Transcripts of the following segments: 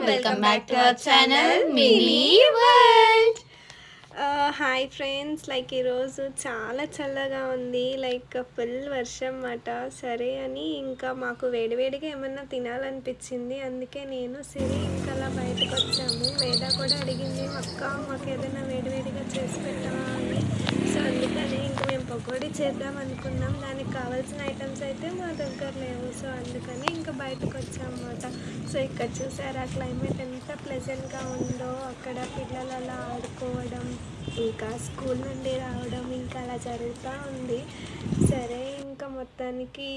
Welcome back to our channel Mini World. Hi friends, ఈరోజు చాలా చల్లగా ఉంది, ఫుల్ వర్షం మాట. సరే అని ఇంకా మాకు వేడివేడిగా ఏమన్నా తినాలనిపించింది. అందుకే నేను సిరి ఇంకా అలా బయటకు వచ్చాము. వేద కూడా అడిగింది, అక్క మాకు ఏదైనా వేడివేడిగా చేసి పెట్టావా అని. సో అందుకని ఇంక మేము పకోడీ చేద్దాం అనుకున్నాం. దానికి కావాల్సిన ఐటమ్స్ అయితే మా దగ్గర లేవు. సో అందుకని ఇంకా బయటకు వచ్చామన్నమాట. సో ఇక్కడ చూసారా క్లైమేట్ ఎంత ప్లెజెంట్గా ఉందో. అక్కడ పిల్లలు అలా ఆడుకోవడం, ఇంకా స్కూల్ నుండి రావడం ఇంకా అలా జరుగుతూ ఉంది. సరే ఇంకా మొత్తానికి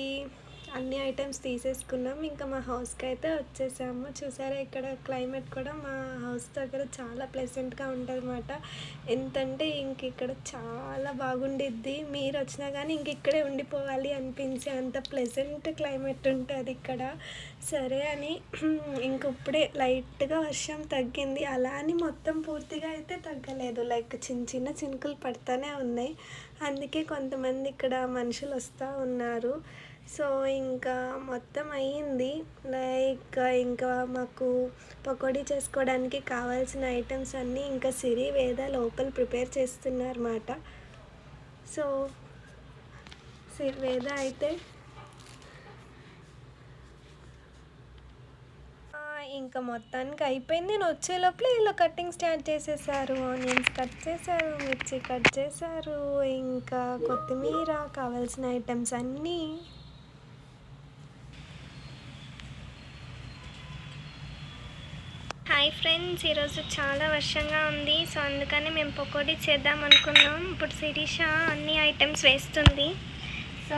అన్ని ఐటమ్స్ తీసేసుకున్నాం. ఇంకా మా హౌస్కి అయితే వచ్చేసాము. చూసారా ఇక్కడ క్లైమేట్ కూడా మా హౌస్ దగ్గర చాలా ప్లెజెంట్గా ఉంటుంది అన్నమాట. ఎంతంటే ఇంక ఇక్కడ చాలా బాగుండిద్ది. మీరు వచ్చినా కానీ ఇంక ఇక్కడే ఉండిపోవాలి అనిపించే అంత ప్లెజెంట్ క్లైమేట్ ఉంటుంది ఇక్కడ. సరే అని ఇంక ఇప్పుడే లైట్గా వర్షం తగ్గింది. అలా అని మొత్తం పూర్తిగా అయితే తగ్గలేదు, చిన్న చిన్న చినుకులు పడుతూనే ఉన్నాయి. అందుకే కొంతమంది ఇక్కడ మనుషులు వస్తూ ఉన్నారు. సో ఇంకా మొత్తం అయ్యింది. ఇంకా మాకు పకోడీ చేసుకోవడానికి కావాల్సిన ఐటమ్స్ అన్నీ ఇంకా సిరి వేద లోపల ప్రిపేర్ చేస్తున్నారన్నమాట. సో వేద అయితే ఇంకా మొత్తానికి అయిపోయింది. నేను వచ్చే లోపల ఇలా కటింగ్ స్టార్ట్ చేసేసారు. ఆనియన్స్ కట్ చేశారు, మిర్చి కట్ చేశారు, ఇంకా కొత్తిమీర, కావాల్సిన ఐటమ్స్ అన్నీ. హాయ్ ఫ్రెండ్స్, ఈరోజు చాలా వర్షంగా ఉంది. సో అందుకని మేము పకోడీ చేద్దాం అనుకున్నాం. ఇప్పుడు శిరీష అన్ని ఐటమ్స్ వేస్తుంది. సో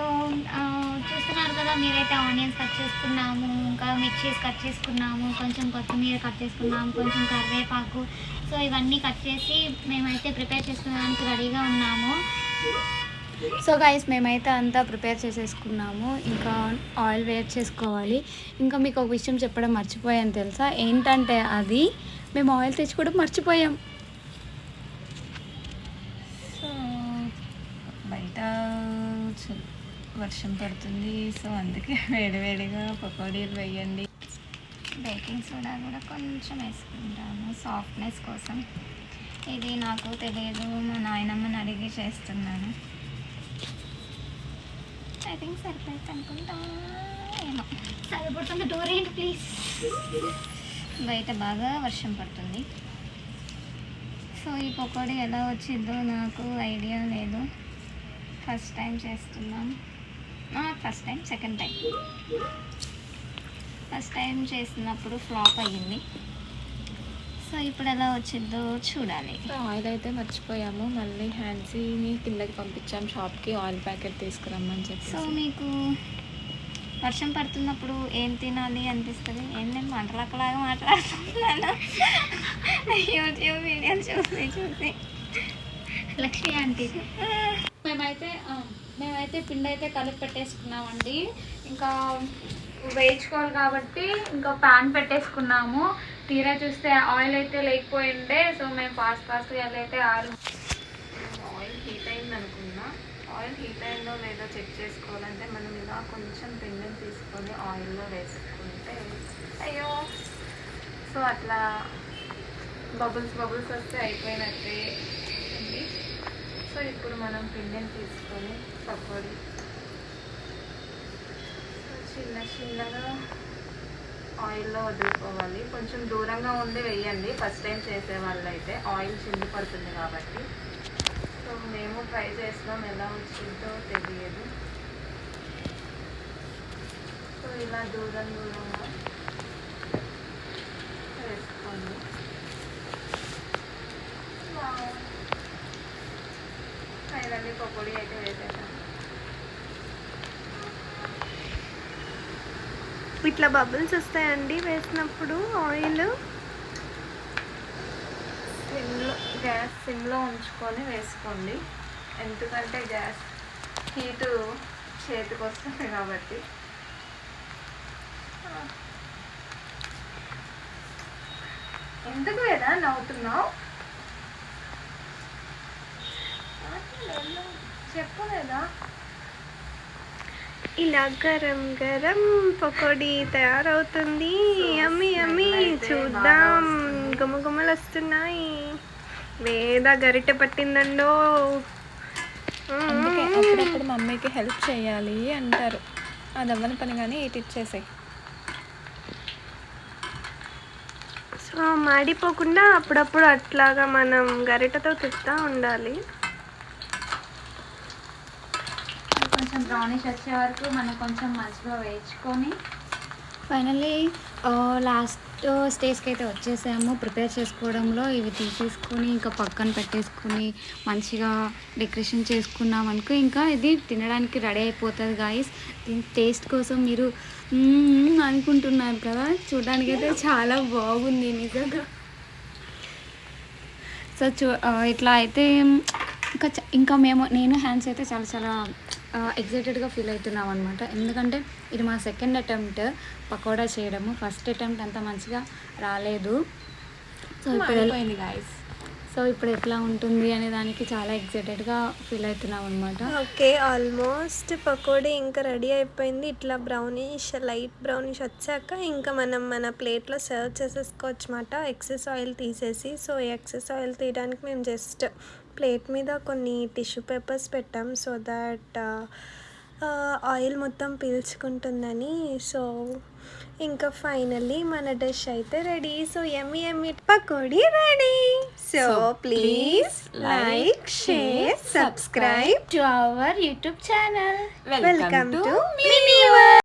చూస్తున్నారు కదా, మీరైతే ఆనియన్స్ కట్ చేసుకున్నాము, ఇంకా మిర్చీస్ కట్ చేసుకున్నాము, కొంచెం కొత్తిమీర కట్ చేసుకున్నాము, కొంచెం కరివేపాకు. సో ఇవన్నీ కట్ చేసి మేమైతే ప్రిపేర్ చేసుకునేదానికి రెడీగా ఉన్నాము. సో గైస్ మేమైతే అంతా ప్రిపేర్ చేసేసుకున్నాము. ఇంకా ఆయిల్ వేడి చేసుకోవాలి. ఇంకా మీకు ఒక విషయం చెప్పడం మర్చిపోయాను తెలుసా, ఏంటంటే అది మేము ఆయిల్ తెచ్చుకోవడం మర్చిపోయాం. సో బయట వర్షం పడుతుంది, సో అందుకే వేడివేడిగా పకోడీలు వేయండి. బేకింగ్ సోడా కూడా కొంచెం వేసుకుంటాము సాఫ్ట్నెస్ కోసం. ఇది నాకు తెలియదు, మా నాయనమ్మని అడిగి చేస్తున్నాను. ఐ థింక్ సరిపోయింది అనుకుంటా, ఏమో. సరిపడుతుంది. డోర్ ఏంటి ప్లీజ్. బయట బాగా వర్షం పడుతుంది. సో ఈ పకోడీ ఎలా వచ్చిందో నాకు ఐడియా లేదు. ఫస్ట్ టైం చేస్తున్నాం. First time, second time. First time చేసినప్పుడు ఫ్లాప్ అయ్యింది. సో ఇప్పుడు ఎలా వచ్చిందో చూడాలి. ఆయిల్ అయితే మర్చిపోయాము, మళ్ళీ హ్యాన్సీని కిందకి పంపించాం షాప్కి ఆయిల్ ప్యాకెట్ తీసుకురమ్మని చెప్పి. సో మీకు వర్షం పడుతున్నప్పుడు ఏం తినాలి అనిపిస్తుంది? నేను వంటలక్కలాగా మాట్లాడుతున్నాను యూట్యూబ్ వీడియోలు చూసి లక్ష్మి ఆంటీ. మేమైతే పిండి అయితే కలిపి పెట్టేసుకున్నామండి. ఇంకా వేయించుకోవాలి కాబట్టి ఇంకా ప్యాన్ పెట్టేసుకున్నాము. తీరా చూస్తే ఆయిల్ అయితే లేకపోయిండే. సో మేము ఫాస్ట్గా అయితే ఆయిల్ హీట్ అయింది అనుకున్నా. ఆయిల్ హీట్ అయిందో లేదో చెక్ చేసుకోవాలంటే మనం ఇలా కొంచెం పిండిని తీసుకొని ఆయిల్లో వేసుకుంటే, అయ్యో, సో అట్లా బబుల్స్ వస్తే అయిపోయినట్టే ఉంది. సో ఇప్పుడు మనం పిండిని తీసుకొని పకోడీ చిన్నగా ఆయిల్లో వదులుకోవాలి. కొంచెం దూరంగా ఉండి వేయండి ఫస్ట్ టైం చేసే వాళ్ళు అయితే, ఆయిల్ చిండి పడుతుంది కాబట్టి. సో మేము ట్రై చేసినాం, ఎలా వచ్చిందో తెలియదు. సో ఇలా దూరంగా వేసుకోండి. ఫైనల్లీ పకోడీ అయితే వేసేసాను. ఇట్లా బబుల్స్ వస్తాయండి వేసినప్పుడు. ఆయిల్ గ్యాస్ సిమ్లో ఉంచుకొని వేసుకోండి, ఎందుకంటే గ్యాస్ హీటు చేతికి వస్తుంది కాబట్టి. ఎందుకు లేదా నవ్వుతున్నావు? చెప్పలేదా? ఇలా గరం గరం పకోడీ తయారవుతుంది. యమ్మీ యమ్మీ. చూద్దాం. చూద్దాం. గుమ్మగుమ్మలు వస్తున్నాయి. వేద గరిటె పట్టిందండో. అందుకే అప్పుడప్పుడు మమ్మీకి హెల్ప్ చేయాలి అంటారు. అది అవ్వని పని కానీ ఇటు ఇచ్చేసాయి. సో మాడిపోకుండా అప్పుడప్పుడు అట్లాగా మనం గరిటెతో తిప్పుతూ ఉండాలి. కొంచెం బ్రౌనిష్ వచ్చే వరకు మనం కొంచెం మంచిగా వేయించుకొని ఫైనల్లీ లాస్ట్ స్టేజ్కి అయితే వచ్చేసాము. ప్రిపేర్ చేసుకోవడంలో ఇవి తీసేసుకొని ఇంకా పక్కన పెట్టేసుకొని మంచిగా డెకరేషన్ చేసుకున్నాం అనుకో ఇంకా ఇది తినడానికి రెడీ అయిపోతుంది గాయస్. దీని టేస్ట్ కోసం మీరు అనుకుంటున్నారు కదా, చూడడానికి అయితే చాలా బాగుంది నిజంగా. సో ఇట్లా అయితే ఇంకా నేను హ్యాండ్స్ అయితే చాలా చాలా ఎగ్జైటెడ్గా ఫీల్ అవుతున్నాం అనమాట. ఎందుకంటే ఇది మా సెకండ్ అటెంప్ట్ పకోడా చేయడము. ఫస్ట్ అటెంప్ట్ అంత మంచిగా రాలేదు. సో ఇప్పుడు ఎట్లా ఉంటుంది అనే దానికి చాలా ఎగ్జైటెడ్గా ఫీల్ అవుతున్నాం అనమాట. ఓకే, ఆల్మోస్ట్ పకోడీ ఇంకా రెడీ అయిపోయింది. ఇట్లా బ్రౌనిష్, లైట్ బ్రౌనిష్ వచ్చాక ఇంకా మనం మన ప్లేట్లో సర్వ్ చేసేసుకోవచ్చు అన్నమాట, ఎక్సెస్ ఆయిల్ తీసేసి. సో ఎక్సెస్ ఆయిల్ తీయడానికి మేము జస్ట్ ప్లేట్ మీద కొన్ని టిష్యూ పేపర్స్ పెట్టాం సో దట్ ఆయిల్ మొత్తం పీల్చుకుంటుందని. సో ఇంకా ఫైనల్లీ మన డిష్ అయితే ready. So yummy yummy pakodi ready. So please like, share, subscribe to our YouTube channel. Welcome to